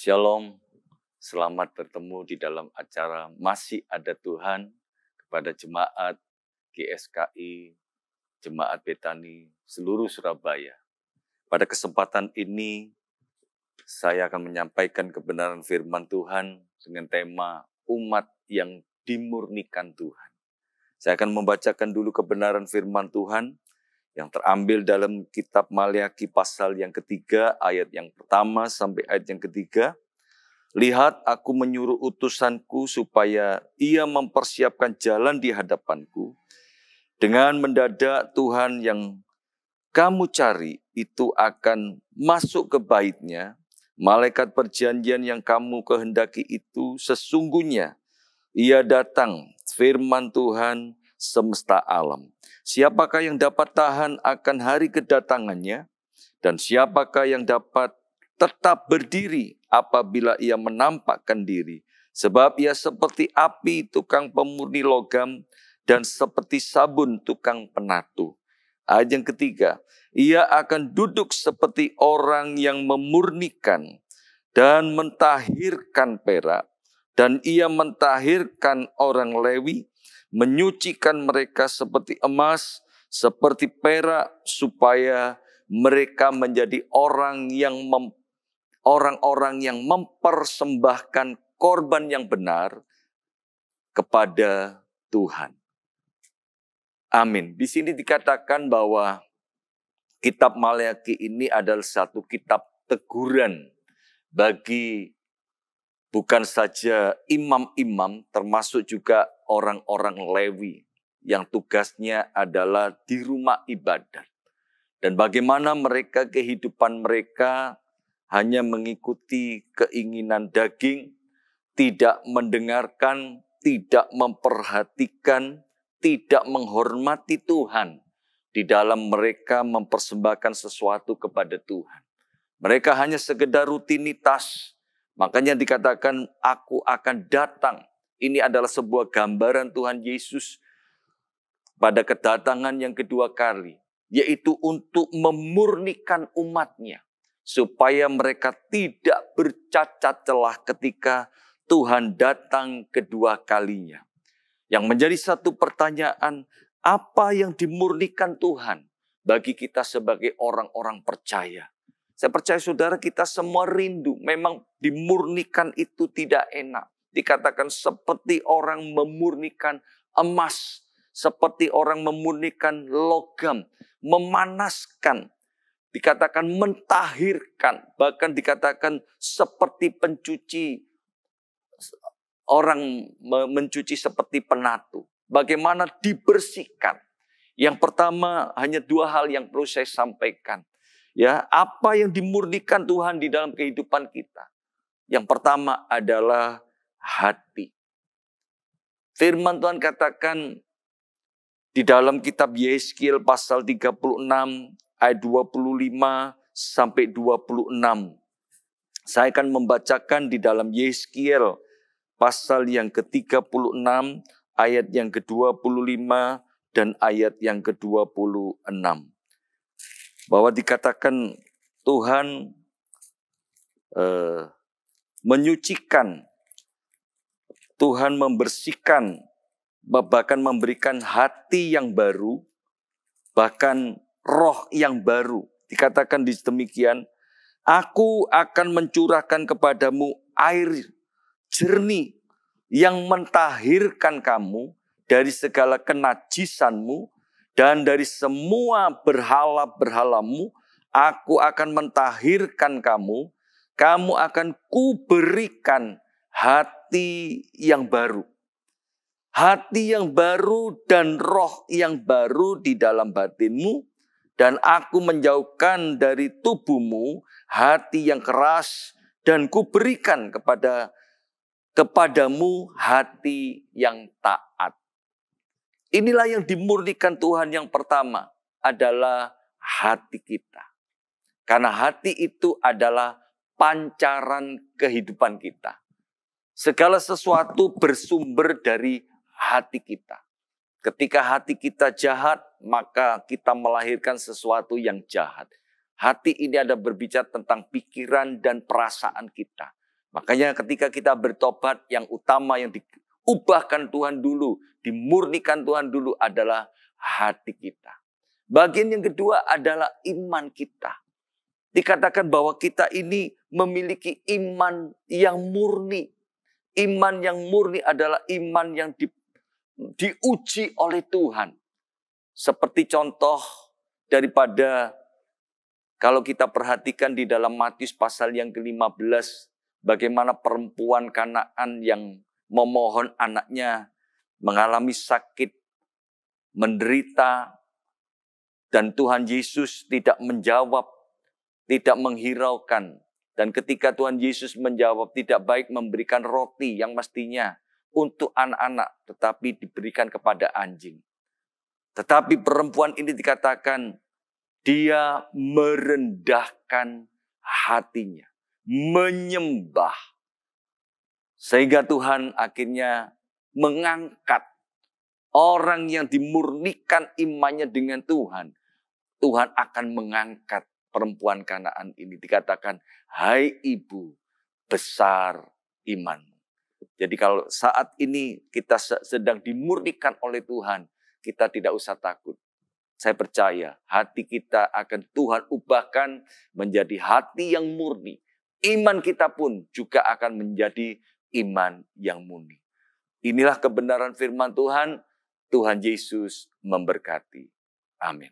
Shalom, selamat bertemu di dalam acara Masih Ada Tuhan kepada jemaat GSKI, jemaat Betani, seluruh Surabaya. Pada kesempatan ini, saya akan menyampaikan kebenaran firman Tuhan dengan tema umat yang dimurnikan Tuhan. Saya akan membacakan dulu kebenaran firman Tuhan yang terambil dalam kitab Maleakhi pasal yang ketiga, ayat yang pertama sampai ayat yang ketiga. Lihat, aku menyuruh utusanku supaya ia mempersiapkan jalan di hadapanku. Dengan mendadak Tuhan yang kamu cari itu akan masuk ke baitnya. Malaikat perjanjian yang kamu kehendaki itu sesungguhnya ia datang, firman Tuhan semesta alam. Siapakah yang dapat tahan akan hari kedatangannya? Dan siapakah yang dapat tetap berdiri apabila ia menampakkan diri? Sebab ia seperti api tukang pemurni logam dan seperti sabun tukang penatu. Ayat yang ketiga, ia akan duduk seperti orang yang memurnikan dan mentahirkan perak. Dan ia mentahirkan orang Lewi, menyucikan mereka seperti emas, seperti perak, supaya mereka menjadi orang-orang yang mempersembahkan korban yang benar kepada Tuhan. Amin. Di sini dikatakan bahwa kitab Maleakhi ini adalah satu kitab teguran bagi bukan saja imam-imam, termasuk juga orang-orang Lewi yang tugasnya adalah di rumah ibadat. Dan bagaimana kehidupan mereka hanya mengikuti keinginan daging, tidak mendengarkan, tidak memperhatikan, tidak menghormati Tuhan. Di dalam mereka mempersembahkan sesuatu kepada Tuhan. Mereka hanya sekedar rutinitas. Makanya dikatakan, aku akan datang. Ini adalah sebuah gambaran Tuhan Yesus pada kedatangan yang kedua kali. Yaitu untuk memurnikan umatnya. Supaya mereka tidak bercacat celah ketika Tuhan datang kedua kalinya. Yang menjadi satu pertanyaan, apa yang dimurnikan Tuhan bagi kita sebagai orang-orang percaya? Saya percaya saudara kita semua rindu. Memang dimurnikan itu tidak enak. Dikatakan seperti orang memurnikan emas. Seperti orang memurnikan logam, memanaskan, dikatakan mentahirkan, bahkan dikatakan seperti pencuci, orang mencuci seperti penatu. Bagaimana dibersihkan? Yang pertama hanya dua hal yang perlu saya sampaikan. Ya, apa yang dimurnikan Tuhan di dalam kehidupan kita? Yang pertama adalah hati. Firman Tuhan katakan di dalam kitab Yeskiel pasal 36 ayat 25 sampai 26. Saya akan membacakan di dalam Yeskiel pasal yang ke-36 ayat yang ke-25 dan ayat yang ke-26. Bahwa dikatakan Tuhan menyucikan, Tuhan membersihkan, bahkan memberikan hati yang baru, bahkan roh yang baru. Dikatakan demikian, aku akan mencurahkan kepadamu air jernih yang mentahirkan kamu dari segala kenajisanmu dan dari semua berhala-berhalamu. Aku akan mentahirkan kamu, kamu akan kuberikan hati yang baru. Hati yang baru dan roh yang baru di dalam batinmu. Dan aku menjauhkan dari tubuhmu hati yang keras. Dan kuberikan kepadamu hati yang taat. Inilah yang dimurnikan Tuhan yang pertama adalah hati kita. Karena hati itu adalah pancaran kehidupan kita. Segala sesuatu bersumber dari hati kita. Ketika hati kita jahat, maka kita melahirkan sesuatu yang jahat. Hati ini ada berbicara tentang pikiran dan perasaan kita. Makanya ketika kita bertobat, yang utama yang diubahkan Tuhan dulu, dimurnikan Tuhan dulu adalah hati kita. Bagian yang kedua adalah iman kita. Dikatakan bahwa kita ini memiliki iman yang murni. Iman yang murni adalah iman yang diuji oleh Tuhan. Seperti contoh daripada kalau kita perhatikan di dalam Matius pasal yang ke-15, bagaimana perempuan Kanaan yang memohon anaknya mengalami sakit, menderita, dan Tuhan Yesus tidak menjawab, tidak menghiraukan. Dan ketika Tuhan Yesus menjawab, tidak baik memberikan roti yang mestinya untuk anak-anak, tetapi diberikan kepada anjing. Tetapi perempuan ini dikatakan, dia merendahkan hatinya, menyembah. Sehingga Tuhan akhirnya mengangkat orang yang dimurnikan imannya dengan Tuhan. Tuhan akan mengangkat perempuan Kanaan ini. Dikatakan, hai ibu, besar imanmu. Jadi kalau saat ini kita sedang dimurnikan oleh Tuhan, kita tidak usah takut. Saya percaya hati kita akan Tuhan ubahkan menjadi hati yang murni. Iman kita pun juga akan menjadi iman yang murni. Inilah kebenaran firman Tuhan. Tuhan Yesus memberkati. Amin.